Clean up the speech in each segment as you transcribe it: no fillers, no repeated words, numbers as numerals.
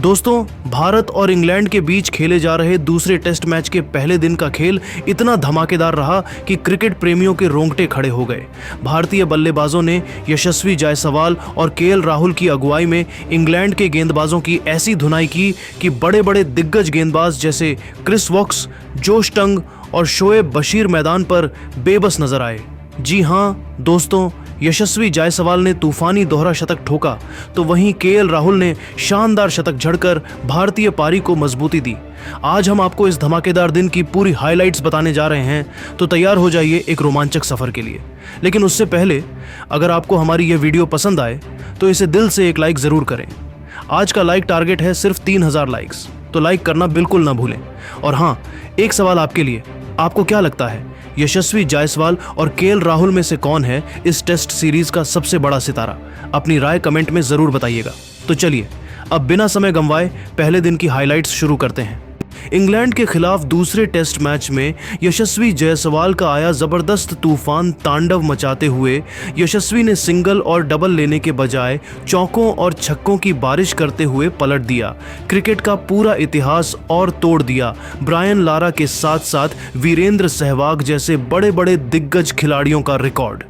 दोस्तों, भारत और इंग्लैंड के बीच खेले जा रहे दूसरे टेस्ट मैच के पहले दिन का खेल इतना धमाकेदार रहा कि क्रिकेट प्रेमियों के रोंगटे खड़े हो गए। भारतीय बल्लेबाजों ने यशस्वी जायसवाल और केएल राहुल की अगुवाई में इंग्लैंड के गेंदबाजों की ऐसी धुनाई की कि बड़े बड़े दिग्गज गेंदबाज जैसे क्रिस वॉक्स, जोश टंग और शोएब बशीर मैदान पर बेबस नजर आए। जी हाँ दोस्तों, यशस्वी जायसवाल ने तूफानी दोहरा शतक ठोका तो वहीं केएल राहुल ने शानदार शतक झड़कर भारतीय पारी को मजबूती दी। आज हम आपको इस धमाकेदार दिन की पूरी हाइलाइट्स बताने जा रहे हैं, तो तैयार हो जाइए एक रोमांचक सफर के लिए। लेकिन उससे पहले अगर आपको हमारी यह वीडियो पसंद आए तो इसे दिल से एक लाइक जरूर करें। आज का लाइक टारगेट है सिर्फ 3000 लाइक्स, तो लाइक करना बिल्कुल ना भूलें। और हाँ, एक सवाल आपके लिए, आपको क्या लगता है यशस्वी जायसवाल और केएल राहुल में से कौन है इस टेस्ट सीरीज का सबसे बड़ा सितारा? अपनी राय कमेंट में जरूर बताइएगा। तो चलिए अब बिना समय गंवाए पहले दिन की हाइलाइट्स शुरू करते हैं। इंग्लैंड के खिलाफ दूसरे टेस्ट मैच में यशस्वी जायसवाल का आया जबरदस्त तूफान तांडव मचाते हुए यशस्वी ने सिंगल और डबल लेने के बजाय चौकों और छक्कों की बारिश करते हुए पलट दिया। क्रिकेट का पूरा इतिहास और तोड़ दिया। ब्रायन लारा के साथ साथ वीरेंद्र सहवाग जैसे बड़े बड़े दिग्गज खिलाड़ियों का रिकॉर्ड।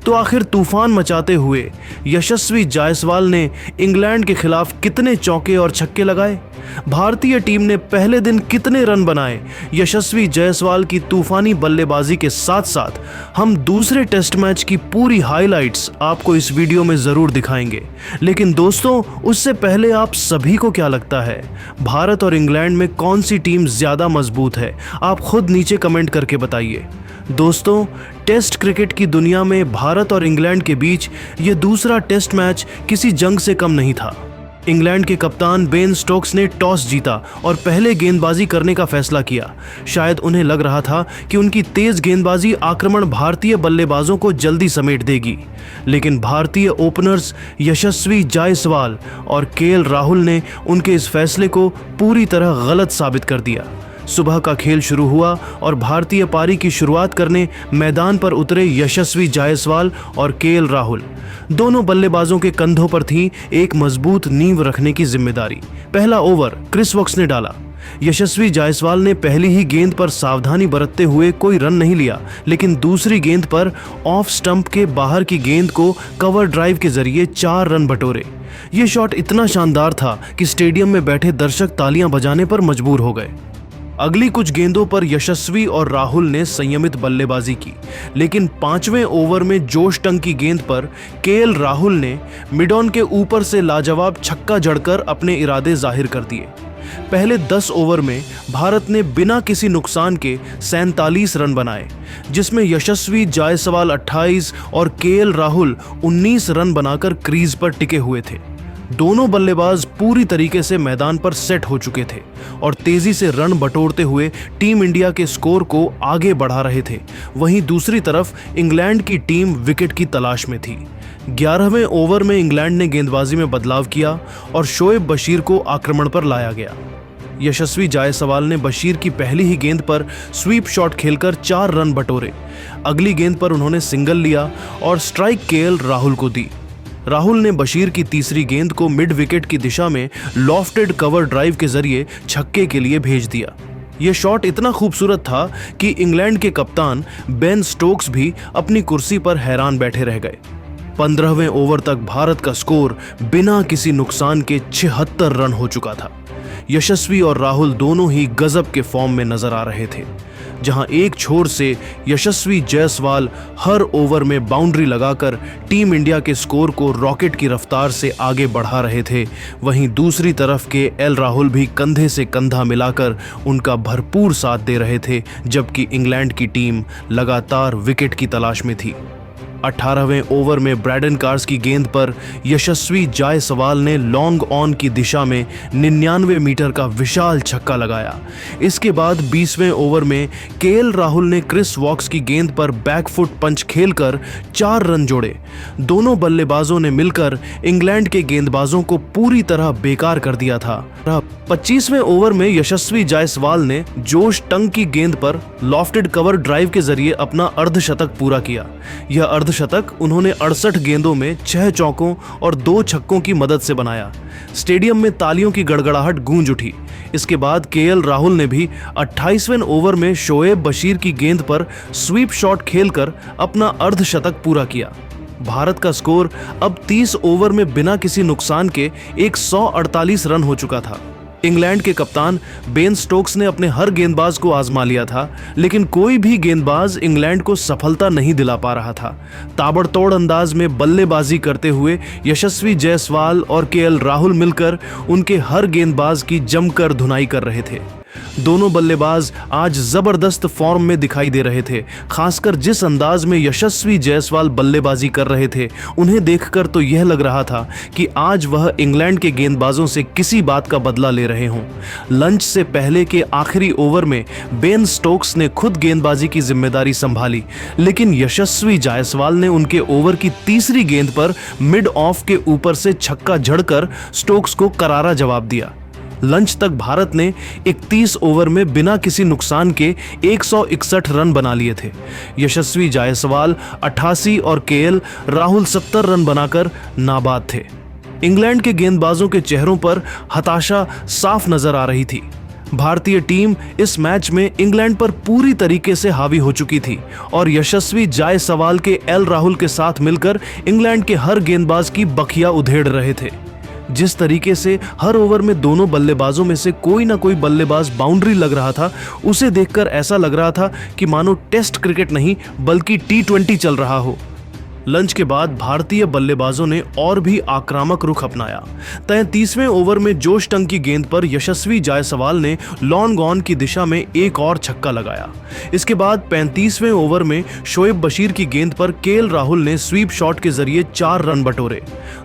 तो आखिर तूफान मचाते हुए यशस्वी जायसवाल ने इंग्लैंड के खिलाफ कितने चौके और छक्के लगाए? भारतीय टीम ने पहले दिन कितने रन बनाए? यशस्वी जायसवाल की तूफानी बल्लेबाजी के साथ साथ हम दूसरे टेस्ट मैच की पूरी हाइलाइट्स आपको इस वीडियो में जरूर दिखाएंगे। लेकिन दोस्तों, उससे पहले आप सभी को क्या लगता है, भारत और इंग्लैंड में कौन सी टीम ज्यादा मजबूत है? आप खुद नीचे कमेंट करके बताइए। दोस्तों, टेस्ट क्रिकेट की दुनिया में भारत और इंग्लैंड के बीच ये दूसरा टेस्ट मैच किसी जंग से कम नहीं था। इंग्लैंड के कप्तान बेन स्टोक्स ने टॉस जीता और पहले गेंदबाजी करने का फैसला किया। शायद उन्हें लग रहा था कि उनकी तेज गेंदबाजी आक्रमण भारतीय बल्लेबाजों को जल्दी समेट देगी। लेकिन भारतीय ओपनर्स यशस्वी जायसवाल और केएल राहुल ने उनके इस फैसले को पूरी तरह गलत साबित कर दिया। सुबह का खेल शुरू हुआ और भारतीय पारी की शुरुआत करने मैदान पर उतरे यशस्वी जायसवाल और केएल राहुल। दोनों बल्लेबाजों के कंधों पर थी एक मजबूत नींव रखने की जिम्मेदारी। पहला ओवर क्रिस वॉक्स ने डाला। यशस्वी जायसवाल ने पहली ही गेंद पर सावधानी बरतते हुए कोई रन नहीं लिया, लेकिन दूसरी गेंद पर ऑफ स्टंप के बाहर की गेंद को कवर ड्राइव के जरिए 4 रन बटोरे। ये शॉट इतना शानदार था कि स्टेडियम में बैठे दर्शक तालियां बजाने पर मजबूर हो गए। अगली कुछ गेंदों पर यशस्वी और राहुल ने संयमित बल्लेबाजी की, लेकिन 5वें ओवर में जोश टंग की गेंद पर केएल राहुल ने मिड ऑन के ऊपर से लाजवाब छक्का जड़कर अपने इरादे जाहिर कर दिए। पहले 10 ओवर में भारत ने बिना किसी नुकसान के 47 रन बनाए, जिसमें यशस्वी जायसवाल 28 और केएल राहुल 19 रन बनाकर क्रीज पर टिके हुए थे। दोनों बल्लेबाज पूरी तरीके से मैदान पर सेट हो चुके थे और तेजी से रन बटोरते हुए टीम इंडिया के स्कोर को आगे बढ़ा रहे थे। वहीं दूसरी तरफ इंग्लैंड की टीम विकेट की तलाश में थी। 11वें ओवर में इंग्लैंड ने गेंदबाजी में बदलाव किया और शोएब बशीर को आक्रमण पर लाया गया। यशस्वी जायसवाल ने बशीर की पहली ही गेंद पर स्वीप शॉट खेलकर 4 रन बटोरे। अगली गेंद पर उन्होंने सिंगल लिया और स्ट्राइक केएल राहुल को दी। राहुल ने बशीर की तीसरी गेंद को मिड विकेट की दिशा में लॉफ्टेड कवर ड्राइव के जरिए छक्के के लिए भेज दिया। यह शॉट इतना खूबसूरत था कि इंग्लैंड के कप्तान बेन स्टोक्स भी अपनी कुर्सी पर हैरान बैठे रह गए। 15वें ओवर तक भारत का स्कोर बिना किसी नुकसान के 76 रन हो चुका था। यशस्वी और राहुल दोनों ही गजब के फॉर्म में नजर आ रहे थे। जहां एक छोर से यशस्वी जायसवाल हर ओवर में बाउंड्री लगाकर टीम इंडिया के स्कोर को रॉकेट की रफ्तार से आगे बढ़ा रहे थे, वहीं दूसरी तरफ के केएल राहुल भी कंधे से कंधा मिलाकर उनका भरपूर साथ दे रहे थे, जबकि इंग्लैंड की टीम लगातार विकेट की तलाश में थी। 18वें ओवर में ब्रैडन कार्स की गेंद पर यशस्वी जायसवाल ने लॉन्ग ऑन की दिशा में 99 मीटर का विशाल छक्का लगाया। इसके बाद 20वें ओवर में केएल राहुल ने क्रिस वॉक्स की गेंद पर बैकफुट पंच खेलकर 4 रन जोड़े। दोनों बल्लेबाजों ने मिलकर इंग्लैंड के गेंदबाजों को पूरी तरह बेकार कर दिया था। 25वें ओवर में यशस्वी जायसवाल ने जोश टंग की गेंद पर लॉफ्टेड कवर ड्राइव के जरिए अपना अर्धशतक पूरा किया। यह अर्धशतक उन्होंने 68 गेंदों में 6 चौकों और 2 छक्कों की मदद से बनाया। स्टेडियम में तालियों की गड़गड़ाहट गूंज उठी। इसके बाद केएल राहुल ने भी 28वें ओवर में शोएब बशीर की गेंद पर स्वीप शॉट खेलकर अपना अर्धशतक पूरा किया। भारत का स्कोर अब 30 ओवर में बिना किसी नुकसान के 148 रन हो चुका था। इंग्लैंड के कप्तान बेन स्टोक्स ने अपने हर गेंदबाज को आजमा लिया था, लेकिन कोई भी गेंदबाज इंग्लैंड को सफलता नहीं दिला पा रहा था। ताबड़तोड़ अंदाज में बल्लेबाजी करते हुए यशस्वी जायसवाल और केएल राहुल मिलकर उनके हर गेंदबाज की जमकर धुनाई कर रहे थे। दोनों बल्लेबाज आज जबरदस्त फॉर्म में दिखाई दे रहे थे। खासकर जिस अंदाज में यशस्वी जायसवाल बल्लेबाजी कर रहे थे, उन्हें देखकर तो यह लग रहा था कि आज वह इंग्लैंड के गेंदबाजों से किसी बात का बदला ले रहे हों। लंच से पहले के आखिरी ओवर में बेन स्टोक्स ने खुद गेंदबाजी की जिम्मेदारी संभाली, लेकिन यशस्वी जायसवाल ने उनके ओवर की तीसरी गेंद पर मिड ऑफ के ऊपर से छक्का जड़कर स्टोक्स को करारा जवाब दिया। लंच तक भारत ने 31 ओवर में बिना किसी नुकसान के 161 रन बना लिए थे। यशस्वी जायसवाल 88 और केएल राहुल 70 रन बनाकर नाबाद थे। इंग्लैंड के गेंदबाजों के चेहरों पर हताशा साफ नजर आ रही थी। भारतीय टीम इस मैच में इंग्लैंड पर पूरी तरीके से हावी हो चुकी थी और यशस्वी जायसवाल के एल राहुल के साथ मिलकर इंग्लैंड के हर गेंदबाज की बखिया उधेड़ रहे थे। जिस तरीके से हर ओवर में दोनों बल्लेबाजों में से कोई ना कोई बल्लेबाज बाउंड्री लग रहा था, उसे देखकर ऐसा लग रहा था कि मानो टेस्ट क्रिकेट नहीं बल्कि T20 चल रहा हो। लंच के बाद भारतीय बल्लेबाजों ने और भी आक्रामक रुख अपनाया। 33वें ओवर में जोश टंग की गेंद पर यशस्वी जायसवाल ने लॉन्ग ऑन की दिशा में एक और छक्का लगाया। इसके बाद 35वें ओवर में शोएब बशीर की गेंद पर केएल राहुल ने स्वीप शॉट के जरिए 4 रन बटोरे।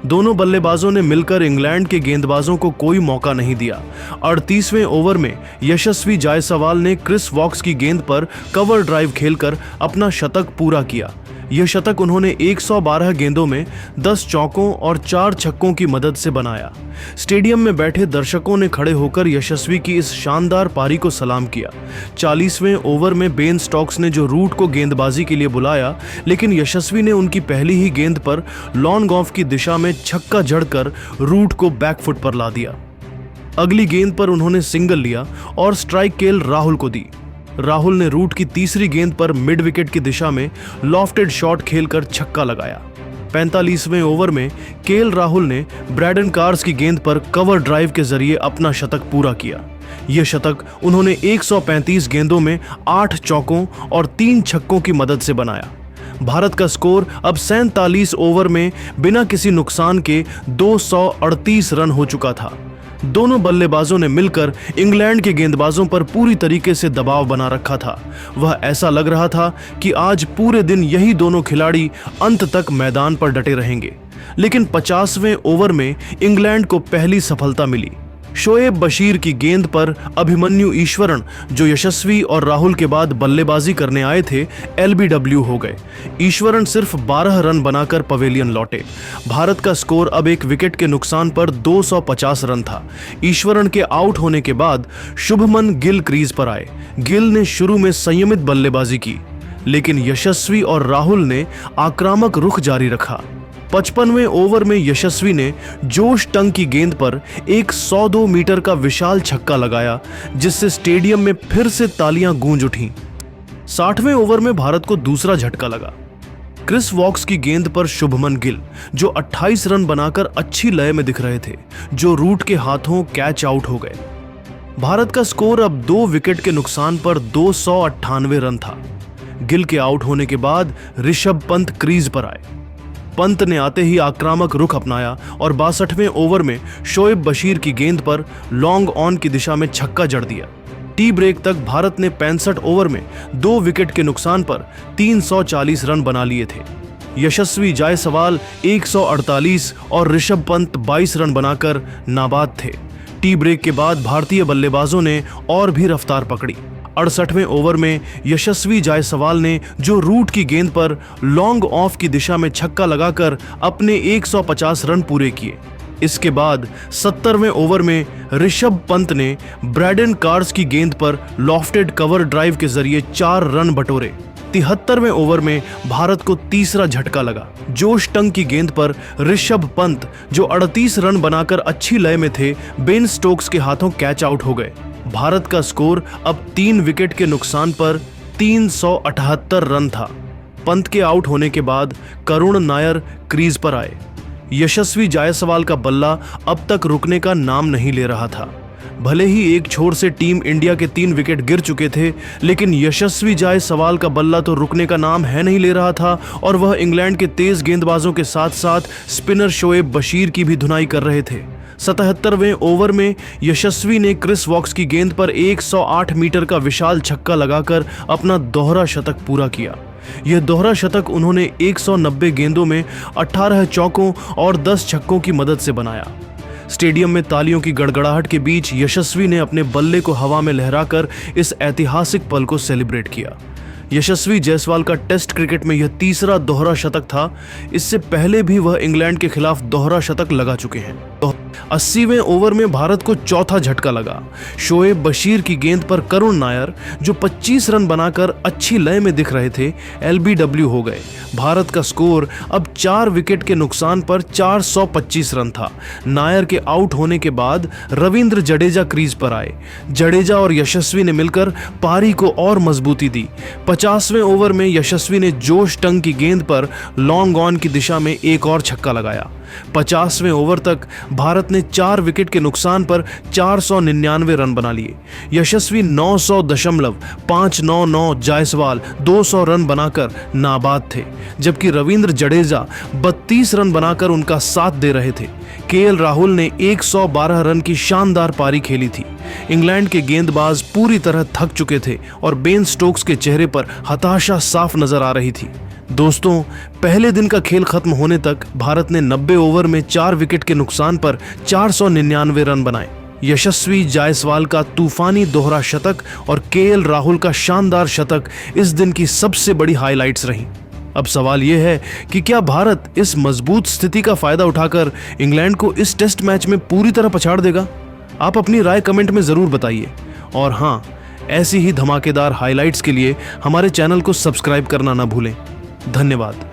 दोनों बल्लेबाजों ने मिलकर इंग्लैंड के गेंदबाजों को कोई मौका नहीं दिया। 38वें ओवर में यशस्वी जायसवाल ने क्रिस वॉक्स की गेंद पर कवर ड्राइव खेलकर अपना शतक पूरा किया। यह शतक उन्होंने 112 गेंदों में 10 चौकों और 4 छक्कों की मदद से बनाया। स्टेडियम में बैठे दर्शकों ने खड़े होकर यशस्वी की इस शानदार पारी को सलाम किया। 40वें ओवर में बेन स्टोक्स ने जो रूट को गेंदबाजी के लिए बुलाया, लेकिन यशस्वी ने उनकी पहली ही गेंद पर लॉन्ग ऑफ की दिशा में छक्का जड़कर रूट को बैकफुट पर ला दिया। अगली गेंद पर उन्होंने सिंगल लिया और स्ट्राइक केएल राहुल को दी। राहुल ने रूट की तीसरी गेंद पर मिड विकेट की दिशा में लॉफ्टेड शॉट खेलकर छक्का लगाया। 45वें ओवर में केएल राहुल ने ब्रैडन कार्स की गेंद पर कवर ड्राइव के जरिए अपना शतक पूरा किया। यह शतक उन्होंने 135 गेंदों में 8 चौकों और 3 छक्कों की मदद से बनाया। भारत का स्कोर अब 47 ओवर में बिना किसी नुकसान के 238 रन हो चुका था। दोनों बल्लेबाजों ने मिलकर इंग्लैंड के गेंदबाजों पर पूरी तरीके से दबाव बना रखा था। वह ऐसा लग रहा था कि आज पूरे दिन यही दोनों खिलाड़ी अंत तक मैदान पर डटे रहेंगे। लेकिन 50वें ओवर में इंग्लैंड को पहली सफलता मिली। शोएब बशीर की गेंद पर अभिमन्यु ईश्वरन, जो यशस्वी और राहुल के बाद बल्लेबाजी करने आए थे, LBW हो गए। ईश्वरन सिर्फ 12 रन बनाकर पवेलियन लौटे। भारत का स्कोर अब एक विकेट के नुकसान पर 250 रन था। ईश्वरन के आउट होने के बाद शुभमन गिल क्रीज पर आए। गिल ने शुरू में संयमित बल्लेबाजी की, लेकिन यशस्वी और राहुल ने आक्रामक रुख जारी रखा। 55वें ओवर में यशस्वी ने जोश टंग की गेंद पर एक 102 मीटर का विशाल छक्का लगाया, जिससे स्टेडियम में फिर से तालियां गूंज उठीं। 60वें ओवर में भारत को दूसरा झटका लगा। क्रिस वॉक्स की गेंद पर शुभमन गिल, जो 28 रन बनाकर अच्छी लय में दिख रहे थे, जो रूट के हाथों कैच आउट हो गए। भारत का स्कोर अब 2 विकेट के नुकसान पर 298 रन था। गिल के आउट होने के बाद ऋषभ पंत क्रीज पर आए। पंत ने आते ही आक्रामक रुख अपनाया और 62वें ओवर में शोएब बशीर की गेंद पर लॉन्ग ऑन की दिशा में छक्का जड़ दिया। टी ब्रेक तक भारत ने 65 ओवर में 2 विकेट के नुकसान पर 340 रन बना लिए थे। यशस्वी जायसवाल 148 और ऋषभ पंत 22 रन बनाकर नाबाद थे। टी ब्रेक के बाद भारतीय बल्लेबाजों ने और भी रफ्तार पकड़ी। 68वें ओवर में यशस्वी जायसवाल ने जो रूट की गेंद पर लॉन्ग ऑफ की दिशा में छक्का लगाकर अपने 150 रन पूरे किए। इसके बाद 70वें ओवर में ऋषभ पंत ने ब्रैडन कार्स की गेंद पर लॉफ्टेड कवर ड्राइव के जरिए 4 रन बटोरे। 73वें ओवर में भारत को तीसरा झटका लगा। जोश टंग की गेंद पर ऋषभ पंत, जो 38 रन बनाकर अच्छी लय में थे, बेन स्टोक्स के हाथों कैच आउट हो गए। भारत का स्कोर अब 3 विकेट के नुकसान पर 378 रन था। पंत के आउट होने के बाद करुण नायर क्रीज पर आए। यशस्वी जायसवाल का बल्ला अब तक रुकने का नाम नहीं ले रहा था। भले ही एक छोर से टीम इंडिया के 3 विकेट गिर चुके थे, लेकिन यशस्वी जायसवाल का बल्ला तो रुकने का नाम है नहीं ले रहा था और वह इंग्लैंड के तेज गेंदबाजों के साथ साथ स्पिनर शोएब बशीर की भी धुनाई कर रहे थे। 77वें ओवर में यशस्वी ने क्रिस वॉक्स की गेंद पर 108 मीटर का विशाल छक्का लगाकर अपना दोहरा शतक पूरा किया। यह दोहरा शतक उन्होंने 190 गेंदों में 18 चौकों और 10 छक्कों की मदद से बनाया। स्टेडियम में तालियों की गड़गड़ाहट के बीच यशस्वी ने अपने बल्ले को हवा में लहराकर इस ऐतिहासिक पल को सेलिब्रेट किया। यशस्वी जायसवाल का टेस्ट क्रिकेट में यह तीसरा दोहरा शतक था। इससे पहले भी वह इंग्लैंड के खिलाफ दोहरा शतक लगा चुके हैं। 80वें ओवर में भारत को चौथा झटका लगा। शोएब बशीर की गेंद पर करुण नायर, जो 25 रन बनाकर अच्छी लय में दिख रहे थे, LBW हो गए। भारत का स्कोर अब 4 विकेट के नुकसान पर 425 रन था। नायर के आउट होने के बाद रविंद्र जडेजा क्रीज पर आए। जडेजा और यशस्वी ने मिलकर पारी को और मजबूती दी। 50वें ओवर में यशस्वी ने जोश टंग की गेंद पर लॉन्ग ऑन की दिशा में एक और छक्का लगाया। 50वें ओवर तक भारत ने 4 विकेट के नुकसान पर 499 रन बना लिए। यशस्वी 900.599, जायसवाल 200 रन बनाकर नाबाद थे, जबकि रविंद्र जडेजा 32 रन बनाकर उनका साथ दे रहे थे। KL राहुल ने 112 रन की शानदार पारी खेली थी। इंग्लैंड के गेंदबाज पूरी तरह थक चुके थे और बेन स्टोक्स के चेहरे पर हताशा साफ नजर आ रही थी। दोस्तों, पहले दिन का खेल खत्म होने तक भारत ने 90 ओवर में 4 विकेट के नुकसान पर 499 रन बनाए। यशस्वी जायसवाल का तूफानी दोहरा शतक और KL राहुल का शानदार शतक इस दिन की सबसे बड़ी हाइलाइट्स रहीं। अब सवाल यह है कि क्या भारत इस मजबूत स्थिति का फायदा उठाकर इंग्लैंड को इस टेस्ट मैच में पूरी तरह पछाड़ देगा? आप अपनी राय कमेंट में जरूर बताइए। और हाँ, ऐसी ही धमाकेदार हाइलाइट्स के लिए हमारे चैनल को सब्सक्राइब करना ना भूलें। धन्यवाद।